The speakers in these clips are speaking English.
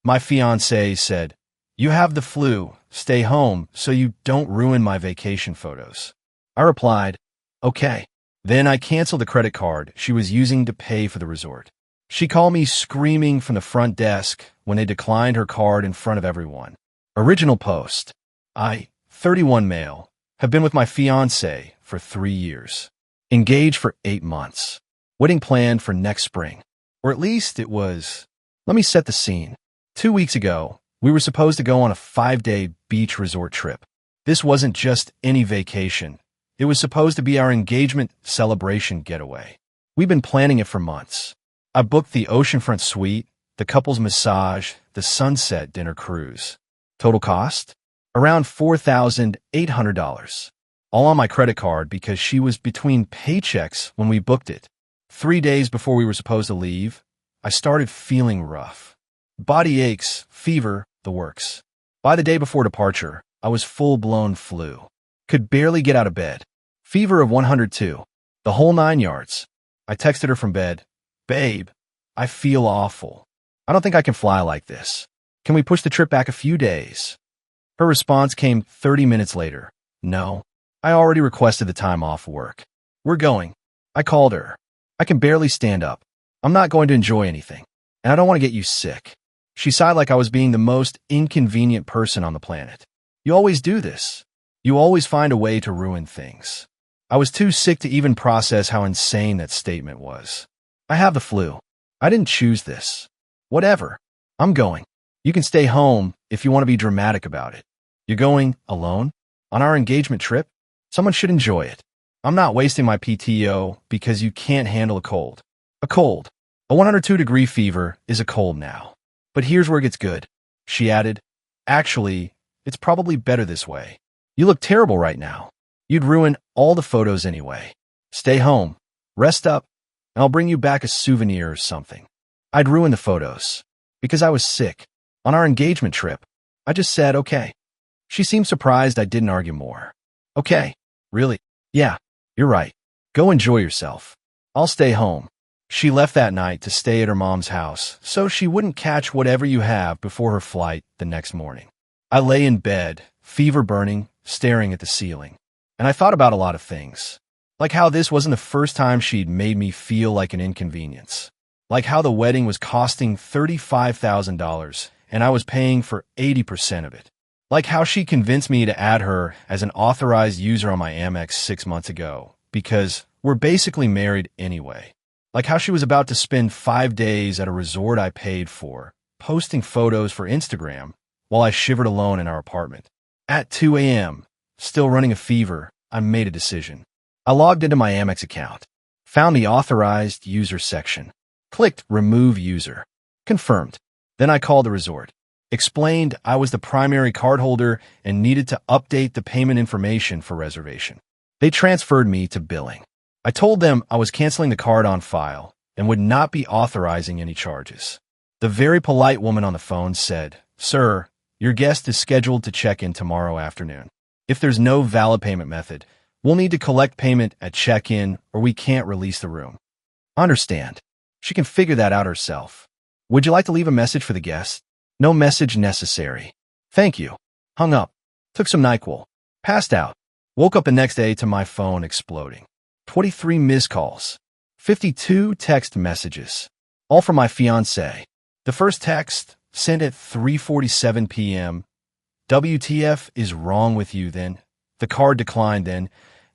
My fiancé said, "You have the flu. Stay home so you don't ruin my vacation photos." I replied, "Okay." Then I canceled the credit card she was using to pay for the resort. She called me screaming from the front desk when they declined her card in front of everyone. Original post. I, 31 male, have been with my fiancé for 3 years. Engaged for 8 months. Wedding planned for next spring. Or at least it was. Let me set the scene. 2 weeks ago, we were supposed to go on a 5-day beach resort trip. This wasn't just any vacation. It was supposed to be our engagement celebration getaway. We've been planning it for months. I booked the oceanfront suite, the couple's massage, the sunset dinner cruise. Total cost? Around $4,800. All on my credit card because she was between paychecks when we booked it. 3 days before we were supposed to leave, I started feeling rough. Body aches, fever, the works. By the day before departure, I was full-blown flu. Could barely get out of bed. Fever of 102. The whole 9 yards. I texted her from bed, "Babe, I feel awful. I don't think I can fly like this. Can we push the trip back a few days?" Her response came 30 minutes later. "No, I already requested the time off work. We're going." I called her. "I can barely stand up. I'm not going to enjoy anything, and I don't want to get you sick." She sighed like I was being the most inconvenient person on the planet. "You always do this. You always find a way to ruin things." I was too sick to even process how insane that statement was. "I have the flu. I didn't choose this. Whatever. I'm going. You can stay home if you want to be dramatic about it." "You're going alone? On our engagement trip? Someone should enjoy it. I'm not wasting my PTO because you can't handle a cold." A cold. A 102-degree fever is a cold now. But here's where it gets good. She added, "Actually, it's probably better this way. You look terrible right now. You'd ruin all the photos anyway. Stay home, rest up, and I'll bring you back a souvenir or something." I'd ruin the photos because I was sick. On our engagement trip, I just said, "Okay." She seemed surprised I didn't argue more. "Okay, really? Yeah, you're right. Go enjoy yourself. I'll stay home." She left that night to stay at her mom's house so she wouldn't catch whatever you have before her flight the next morning. I lay in bed, fever burning, staring at the ceiling. And I thought about a lot of things. Like how this wasn't the first time she'd made me feel like an inconvenience. Like how the wedding was costing $35,000 and I was paying for 80% of it. Like how she convinced me to add her as an authorized user on my Amex 6 months ago because we're basically married anyway. Like how she was about to spend 5 days at a resort I paid for, posting photos for Instagram while I shivered alone in our apartment. At 2 a.m., still running a fever, I made a decision. I logged into my Amex account, found the authorized user section, clicked remove user, confirmed. Then I called the resort, explained I was the primary cardholder and needed to update the payment information for reservation. They transferred me to billing. I told them I was canceling the card on file and would not be authorizing any charges. The very polite woman on the phone said, "Sir, your guest is scheduled to check in tomorrow afternoon. If there's no valid payment method, we'll need to collect payment at check-in or we can't release the room." Understand. She can figure that out herself. "Would you like to leave a message for the guest?" "No message necessary. Thank you." Hung up. Took some NyQuil. Passed out. Woke up the next day to my phone exploding. 23 missed calls. 52 text messages. All from my fiancé. The first text, sent at 3:47 p.m. "WTF is wrong with you then?" The card declined then.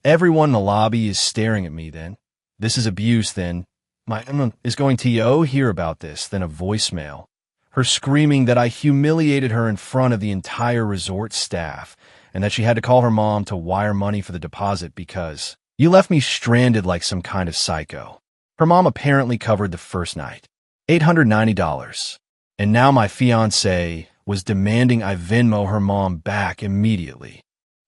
"Everyone in the lobby is staring at me then." "This is abuse then." "My is going to hear about this." Then a voicemail. Her screaming that I humiliated her in front of the entire resort staff and that she had to call her mom to wire money for the deposit because "you left me stranded like some kind of psycho." Her mom apparently covered the first night. $890. And now my fiancé was demanding I Venmo her mom back immediately.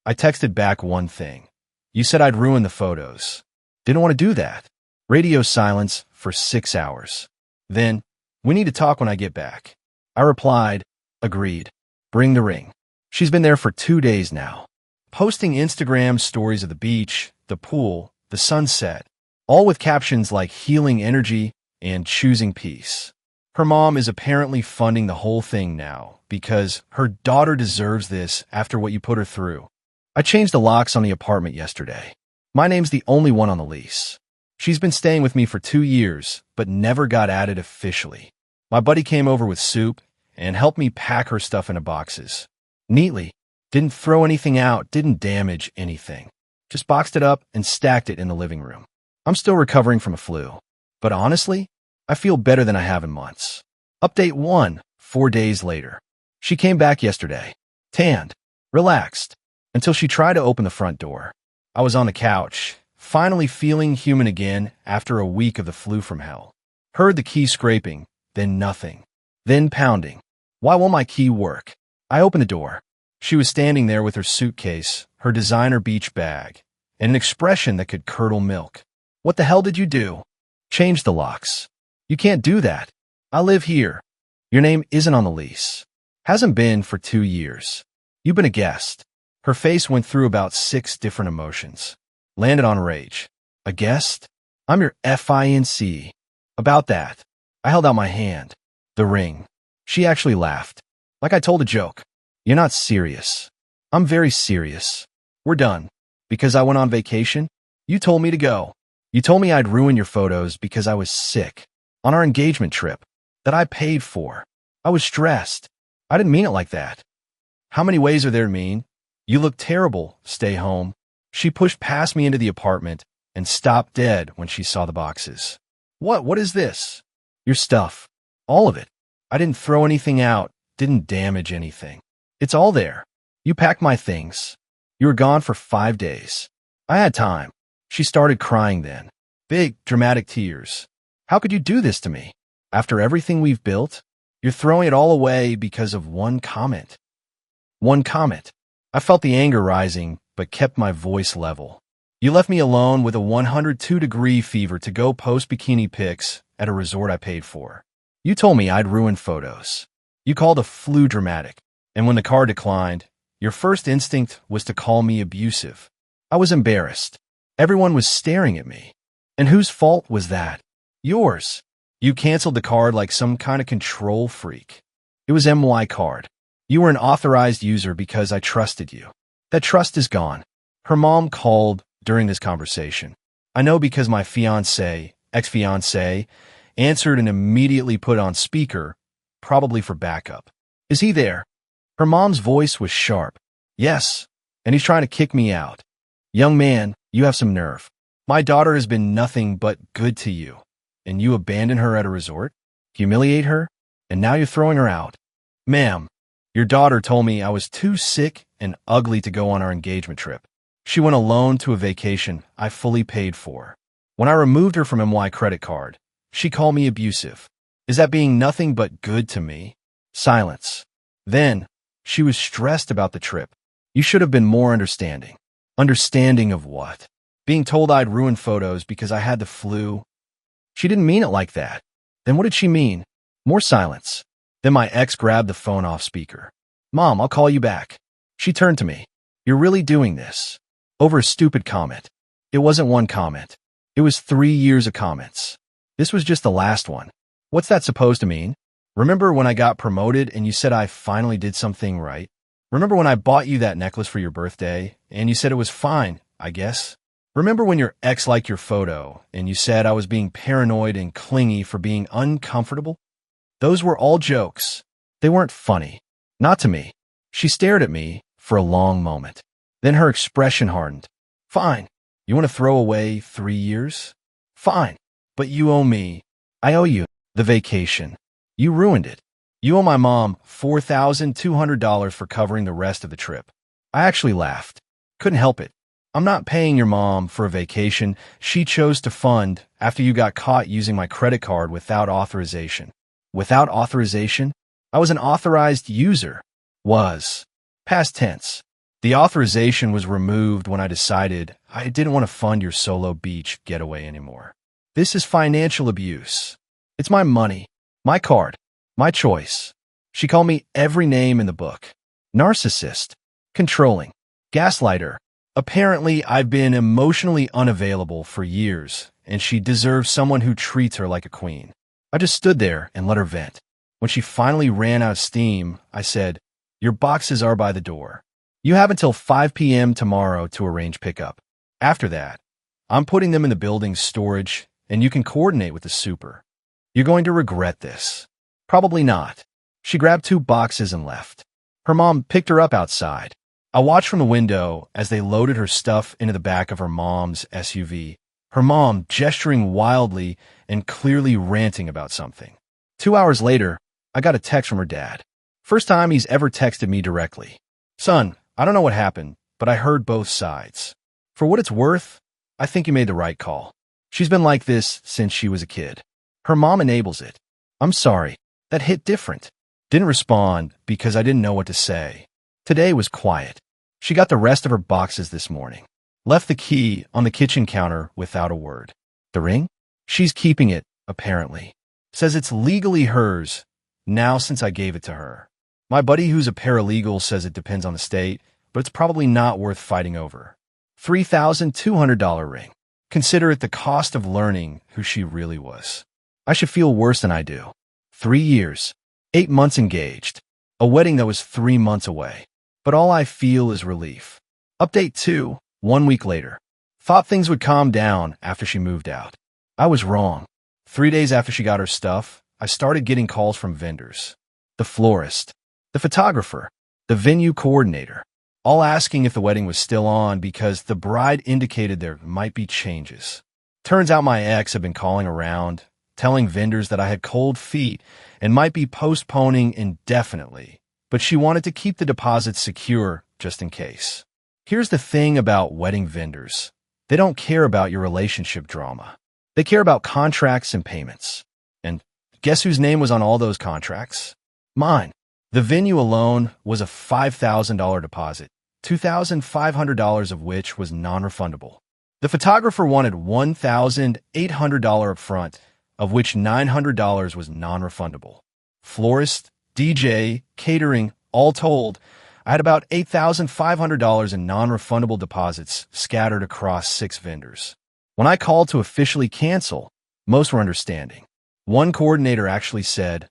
I texted back one thing. "You said I'd ruin the photos." Didn't want to do that. Radio silence for 6 hours. Then, "We need to talk when I get back." I replied, "Agreed. Bring the ring." She's been there for 2 days now. Posting Instagram stories of the beach, the pool, the sunset, all with captions like healing energy and choosing peace. Her mom is apparently funding the whole thing now because her daughter deserves this after what you put her through. I changed the locks on the apartment yesterday. My name's the only one on the lease. She's been staying with me for 2 years, but never got added officially. My buddy came over with soup and helped me pack her stuff into boxes. Neatly. Didn't throw anything out, didn't damage anything. Just boxed it up and stacked it in the living room. I'm still recovering from a flu, but honestly, I feel better than I have in months. Update 1, 4 days later. She came back yesterday, tanned, relaxed, until she tried to open the front door. I was on the couch, finally feeling human again after a week of the flu from hell. Heard the key scraping, then nothing, then pounding. Why won't my key work? I opened the door. She was standing there with her suitcase, her designer beach bag, and an expression that could curdle milk. What the hell did you do? Change the locks. You can't do that. I live here. Your name isn't on the lease. Hasn't been for 2 years. You've been a guest. Her face went through about 6 different emotions. Landed on rage. A guest? I'm your fiancé. About that. I held out my hand. The ring. She actually laughed. Like I told a joke. You're not serious. I'm very serious. We're done. Because I went on vacation? You told me to go. You told me I'd ruin your photos because I was sick. On our engagement trip. That I paid for. I was stressed. I didn't mean it like that. How many ways are there to mean? You look terrible. Stay home. She pushed past me into the apartment and stopped dead when she saw the boxes. What is this? Your stuff. All of it. I didn't throw anything out. Didn't damage anything. It's all there. You packed my things. You were gone for 5 days. I had time. She started crying then. Big, dramatic tears. How could you do this to me? After everything we've built? You're throwing it all away because of one comment. One comment. I felt the anger rising, but kept my voice level. You left me alone with a 102-degree fever to go post bikini pics at a resort I paid for. You told me I'd ruin photos. You called a flu dramatic, and when the car declined, your first instinct was to call me abusive. I was embarrassed. Everyone was staring at me. And whose fault was that? Yours. You canceled the card like some kind of control freak. It was MY card. You were an authorized user because I trusted you. That trust is gone. Her mom called during this conversation. I know because my fiancé, ex-fiancé, answered and immediately put on speaker, probably for backup. Is he there? Her mom's voice was sharp. Yes, and he's trying to kick me out. Young man, you have some nerve. My daughter has been nothing but good to you, and you abandon her at a resort, humiliate her, and now you're throwing her out. Ma'am, your daughter told me I was too sick and ugly to go on our engagement trip. She went alone to a vacation I fully paid for. When I removed her from MY credit card, she called me abusive. Is that being nothing but good to me? Silence. Then, she was stressed about the trip. You should have been more understanding. Understanding of what? Being told I'd ruin photos because I had the flu. She didn't mean it like that. Then what did she mean? More silence. Then my ex grabbed the phone off speaker. Mom, I'll call you back. She turned to me. You're really doing this? Over a stupid comment. It wasn't one comment. It was 3 years of comments. This was just the last one. What's that supposed to mean? Remember when I got promoted and you said I finally did something right? Remember when I bought you that necklace for your birthday and you said it was fine, I guess? Remember when your ex liked your photo and you said I was being paranoid and clingy for being uncomfortable? Those were all jokes. They weren't funny. Not to me. She stared at me for a long moment. Then her expression hardened. Fine. You want to throw away 3 years? Fine. But you owe me. I owe you the vacation. You ruined it. You owe my mom $4,200 for covering the rest of the trip. I actually laughed. Couldn't help it. I'm not paying your mom for a vacation she chose to fund after you got caught using my credit card without authorization. Without authorization? I was an authorized user. Was. Past tense. The authorization was removed when I decided I didn't want to fund your solo beach getaway anymore. This is financial abuse. It's my money. My card. My choice. She called me every name in the book. Narcissist. Controlling. Gaslighter. Apparently, I've been emotionally unavailable for years, and she deserves someone who treats her like a queen. I just stood there and let her vent. When she finally ran out of steam, I said, "Your boxes are by the door. You have until 5 p.m. tomorrow to arrange pickup. After that, I'm putting them in the building's storage, and you can coordinate with the super. You're going to regret this." "Probably not." She grabbed 2 boxes and left. Her mom picked her up outside. I watched from the window as they loaded her stuff into the back of her mom's SUV, her mom gesturing wildly and clearly ranting about something. 2 hours later, I got a text from her dad. First time he's ever texted me directly. "Son, I don't know what happened, but I heard both sides. For what it's worth, I think you made the right call. She's been like this since she was a kid. Her mom enables it. I'm sorry. That hit different." Didn't respond because I didn't know what to say. Today was quiet. She got the rest of her boxes this morning. Left the key on the kitchen counter without a word. The ring? She's keeping it, apparently. Says it's legally hers, now since I gave it to her. My buddy who's a paralegal says it depends on the state, but it's probably not worth fighting over. $3,200 ring. Consider it the cost of learning who she really was. I should feel worse than I do. 3 years, 8 months engaged. A wedding that was 3 months away. But all I feel is relief. Update 2, 1 week later. Thought things would calm down after she moved out. I was wrong. 3 days after she got her stuff, I started getting calls from vendors. The florist, the photographer, the venue coordinator, all asking if the wedding was still on because the bride indicated there might be changes. Turns out my ex had been calling around, telling vendors that I had cold feet and might be postponing indefinitely, but she wanted to keep the deposits secure just in case. Here's the thing about wedding vendors. They don't care about your relationship drama. They care about contracts and payments. And guess whose name was on all those contracts? Mine. The venue alone was a $5,000 deposit, $2,500 of which was non-refundable. The photographer wanted $1,800 upfront, of which $900 was non-refundable. Florist, DJ, catering, all told, I had about $8,500 in non-refundable deposits scattered across 6 vendors. When I called to officially cancel, most were understanding. One coordinator actually said,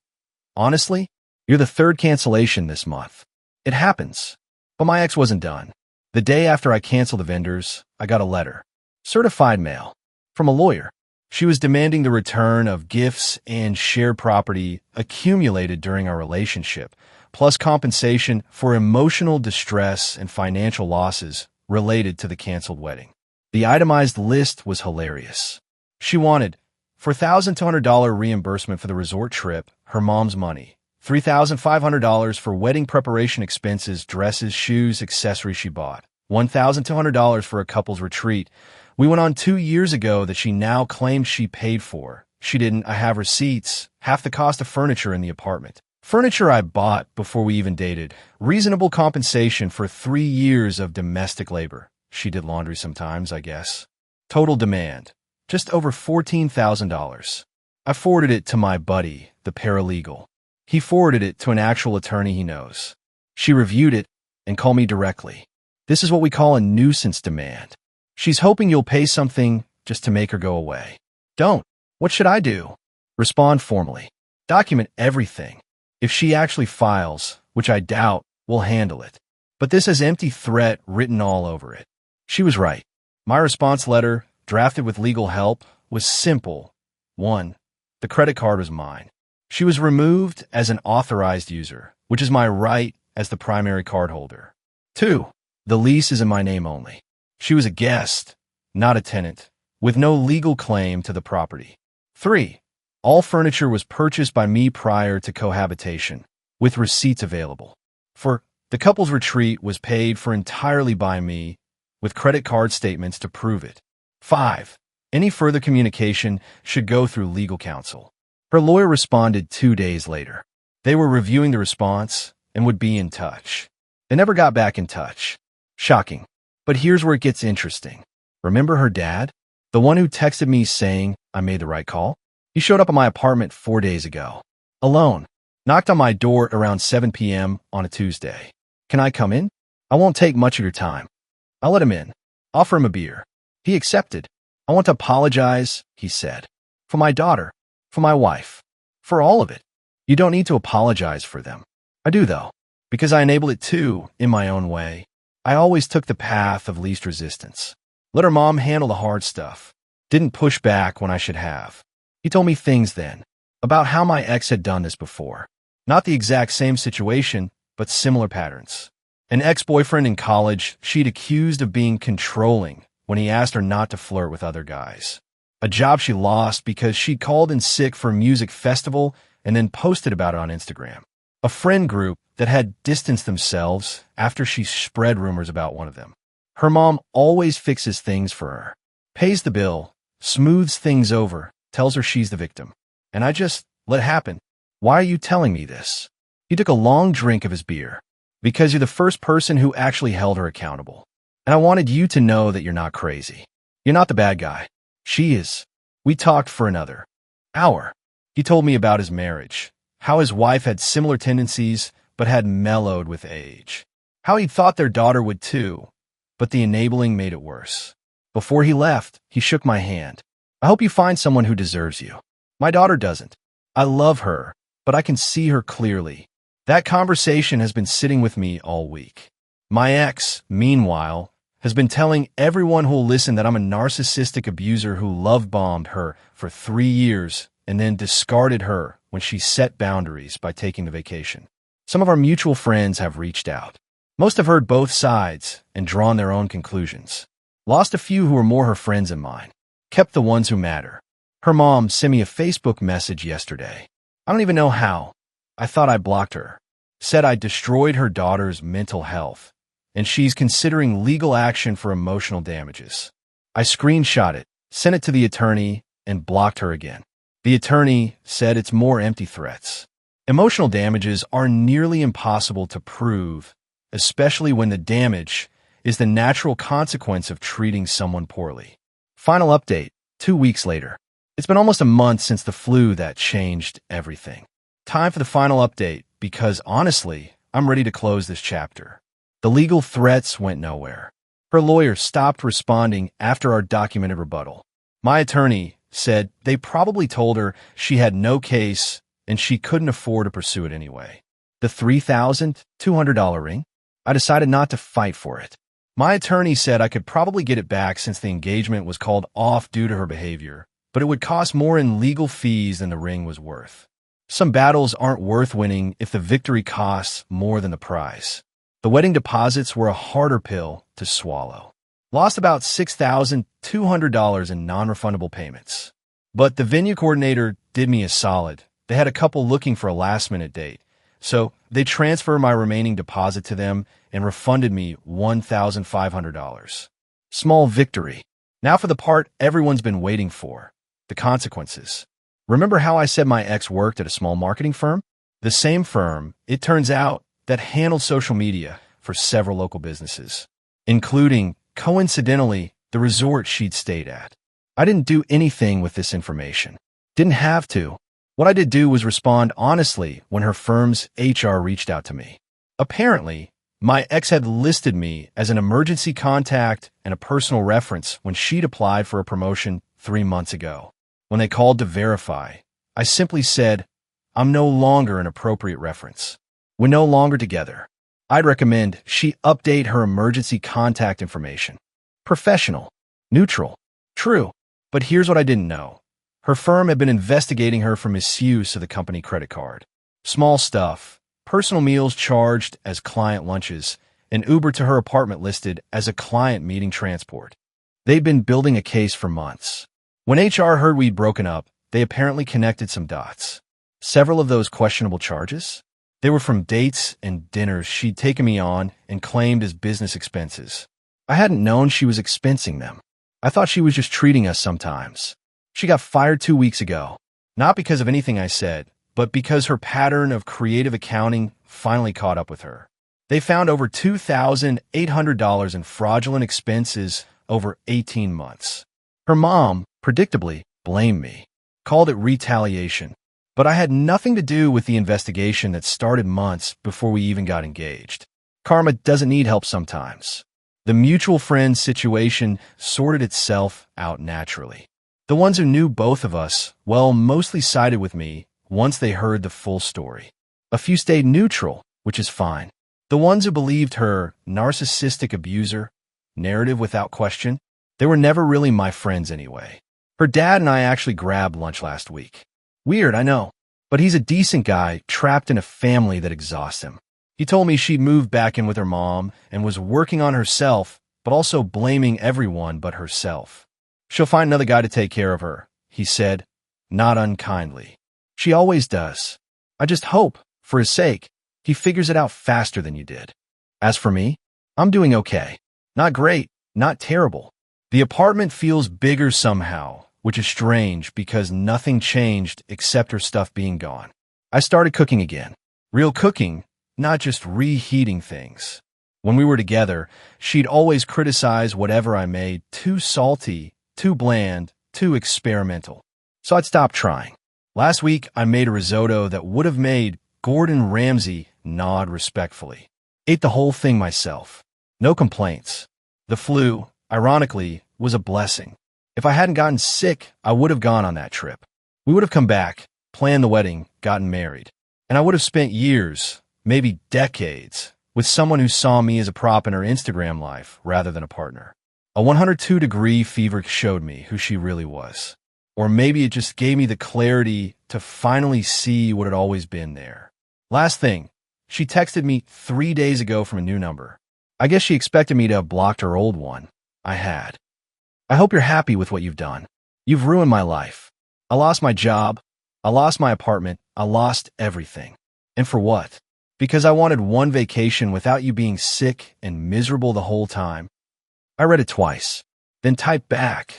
"Honestly, you're the 3rd cancellation this month. It happens." But my ex wasn't done. The day after I canceled the vendors, I got a letter, certified mail, from a lawyer. She was demanding the return of gifts and shared property accumulated during our relationship, plus compensation for emotional distress and financial losses related to the canceled wedding. The itemized list was hilarious. She wanted $4,200 reimbursement for the resort trip, her mom's money, $3,500 for wedding preparation expenses, dresses, shoes, accessories she bought, $1,200 for a couple's retreat we went on 2 years ago that she now claims she paid for. She didn't. I have receipts, half the cost of furniture in the apartment. Furniture I bought before we even dated. Reasonable compensation for 3 years of domestic labor. She did laundry sometimes, I guess. Total demand, just over $14,000. I forwarded it to my buddy, the paralegal. He forwarded it to an actual attorney he knows. She reviewed it and called me directly. This is what we call a nuisance demand. She's hoping you'll pay something just to make her go away. Don't. What should I do? Respond formally. Document everything. If she actually files, which I doubt, we'll handle it. But this has empty threat written all over it. She was right. My response letter, drafted with legal help, was simple. 1. The credit card was mine. She was removed as an authorized user, which is my right as the primary cardholder. 2. The lease is in my name only. She was a guest, not a tenant, with no legal claim to the property. 3. All furniture was purchased by me prior to cohabitation, with receipts available. 4. The couple's retreat was paid for entirely by me, with credit card statements to prove it. 5. Any further communication should go through legal counsel. Her lawyer responded 2 days later. They were reviewing the response and would be in touch. They never got back in touch. Shocking. But here's where it gets interesting. Remember her dad? The one who texted me saying I made the right call? He showed up at my apartment 4 days ago. Alone. Knocked on my door around 7 p.m. on a Tuesday. Can I come in? I won't take much of your time. I let him in. Offer him a beer. He accepted. I want to apologize, he said. For my daughter. For my wife. For all of it. You don't need to apologize for them. I do, though, because I enabled it too, in my own way. I always took the path of least resistance. Let her mom handle the hard stuff. Didn't push back when I should have. He told me things then, about how my ex had done this before. Not the exact same situation, but similar patterns. An ex-boyfriend in college she'd accused of being controlling when he asked her not to flirt with other guys. A job she lost because she'd called in sick for a music festival and then posted about it on Instagram. A friend group that had distanced themselves after she spread rumors about one of them. Her mom always fixes things for her, pays the bill, smooths things over, tells her she's the victim. And I just let it happen. Why are you telling me this? He took a long drink of his beer. Because you're the first person who actually held her accountable. And I wanted you to know that you're not crazy. You're not the bad guy. She is. We talked for another hour. He told me about his marriage, how his wife had similar tendencies but had mellowed with age, how he thought their daughter would too, but the enabling made it worse. Before he left, he shook my hand. I hope you find someone who deserves you. My daughter doesn't. I love her, but I can see her clearly. That conversation has been sitting with me all week. My ex, meanwhile, has been telling everyone who'll listen that I'm a narcissistic abuser who love-bombed her for 3 years and then discarded her when she set boundaries by taking the vacation. Some of our mutual friends have reached out. Most have heard both sides and drawn their own conclusions. Lost a few who were more her friends than mine. Kept the ones who matter. Her mom sent me a Facebook message yesterday. I don't even know how. I thought I blocked her. Said I destroyed her daughter's mental health, and she's considering legal action for emotional damages. I screenshot it, sent it to the attorney, and blocked her again. The attorney said it's more empty threats. Emotional damages are nearly impossible to prove, especially when the damage is the natural consequence of treating someone poorly. Final update, 2 weeks later. It's been almost a month since the flu that changed everything. Time for the final update, because honestly, I'm ready to close this chapter. The legal threats went nowhere. Her lawyer stopped responding after our documented rebuttal. My attorney said they probably told her she had no case and she couldn't afford to pursue it anyway. The $3,200 ring? I decided not to fight for it. My attorney said I could probably get it back since the engagement was called off due to her behavior, but it would cost more in legal fees than the ring was worth. Some battles aren't worth winning if the victory costs more than the prize. The wedding deposits were a harder pill to swallow. Lost about $6,200 in non-refundable payments. But the venue coordinator did me a solid. They had a couple looking for a last-minute date, so they transferred my remaining deposit to them and refunded me $1,500. Small victory. Now for the part everyone's been waiting for, the consequences. Remember how I said my ex worked at a small marketing firm? The same firm, it turns out, that handled social media for several local businesses, including, coincidentally, the resort she'd stayed at. I didn't do anything with this information. Didn't have to. What I did do was respond honestly when her firm's HR reached out to me. Apparently, my ex had listed me as an emergency contact and a personal reference when she'd applied for a promotion 3 months ago. When they called to verify, I simply said, I'm no longer an appropriate reference. We're no longer together. I'd recommend she update her emergency contact information. Professional. Neutral. True. But here's what I didn't know. Her firm had been investigating her for misuse of the company credit card. Small stuff. Personal meals charged as client lunches, and Uber to her apartment listed as a client meeting transport. They'd been building a case for months. When HR heard we'd broken up, they apparently connected some dots. Several of those questionable charges? They were from dates and dinners she'd taken me on and claimed as business expenses. I hadn't known she was expensing them. I thought she was just treating us sometimes. She got fired 2 weeks ago. Not because of anything I said, but because her pattern of creative accounting finally caught up with her. They found over $2,800 in fraudulent expenses over 18 months. Her mom, predictably, blamed me, called it retaliation. But I had nothing to do with the investigation that started months before we even got engaged. Karma doesn't need help sometimes. The mutual friend situation sorted itself out naturally. The ones who knew both of us, well, mostly sided with me, once they heard the full story. A few stayed neutral, which is fine. The ones who believed her narcissistic abuser narrative without question, they were never really my friends anyway. Her dad and I actually grabbed lunch last week. Weird, I know, but he's a decent guy trapped in a family that exhausts him. He told me she'd moved back in with her mom and was working on herself, but also blaming everyone but herself. She'll find another guy to take care of her, he said, not unkindly. She always does. I just hope, for his sake, he figures it out faster than you did. As for me, I'm doing okay. Not great, not terrible. The apartment feels bigger somehow, which is strange because nothing changed except her stuff being gone. I started cooking again. Real cooking, not just reheating things. When we were together, she'd always criticize whatever I made too salty, too bland, too experimental. So I'd stop trying. Last week, I made a risotto that would have made Gordon Ramsay nod respectfully. Ate the whole thing myself. No complaints. The flu, ironically, was a blessing. If I hadn't gotten sick, I would have gone on that trip. We would have come back, planned the wedding, gotten married. And I would have spent years, maybe decades, with someone who saw me as a prop in her Instagram life rather than a partner. A 102-degree fever showed me who she really was. Or maybe it just gave me the clarity to finally see what had always been there. Last thing, she texted me 3 days ago from a new number. I guess she expected me to have blocked her old one. I had. I hope you're happy with what you've done. You've ruined my life. I lost my job. I lost my apartment. I lost everything. And for what? Because I wanted one vacation without you being sick and miserable the whole time. I read it twice, then typed back.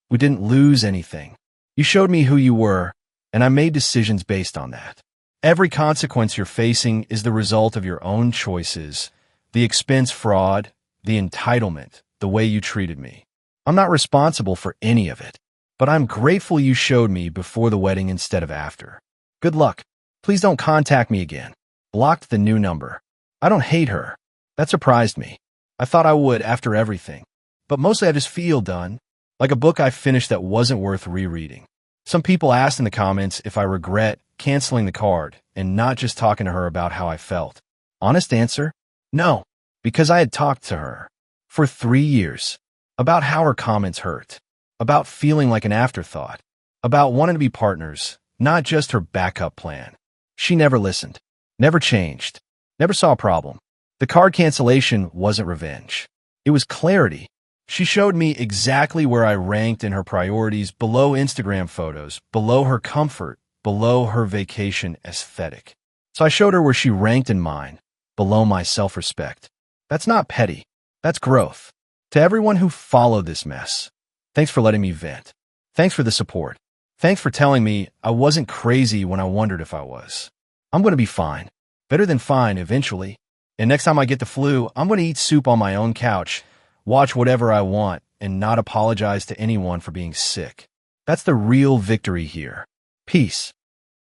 We didn't lose anything. You showed me who you were, and I made decisions based on that. Every consequence you're facing is the result of your own choices, the expense fraud, the entitlement, the way you treated me. I'm not responsible for any of it, but I'm grateful you showed me before the wedding instead of after. Good luck. Please don't contact me again. Blocked the new number. I don't hate her. That surprised me. I thought I would after everything. But mostly I just feel done. Like a book I finished that wasn't worth rereading. Some people asked in the comments if I regret canceling the card and not just talking to her about how I felt. Honest answer? No, because I had talked to her for 3 years about how her comments hurt, about feeling like an afterthought, about wanting to be partners, not just her backup plan. She never listened, never changed, never saw a problem. The card cancellation wasn't revenge. It was clarity. She showed me exactly where I ranked in her priorities, below Instagram photos, below her comfort, below her vacation aesthetic. So I showed her where she ranked in mine, below my self-respect. That's not petty. That's growth. To everyone who followed this mess, thanks for letting me vent. Thanks for the support. Thanks for telling me I wasn't crazy when I wondered if I was. I'm going to be fine. Better than fine eventually. And next time I get the flu, I'm going to eat soup on my own couch, watch whatever I want, and not apologize to anyone for being sick. That's the real victory here. Peace.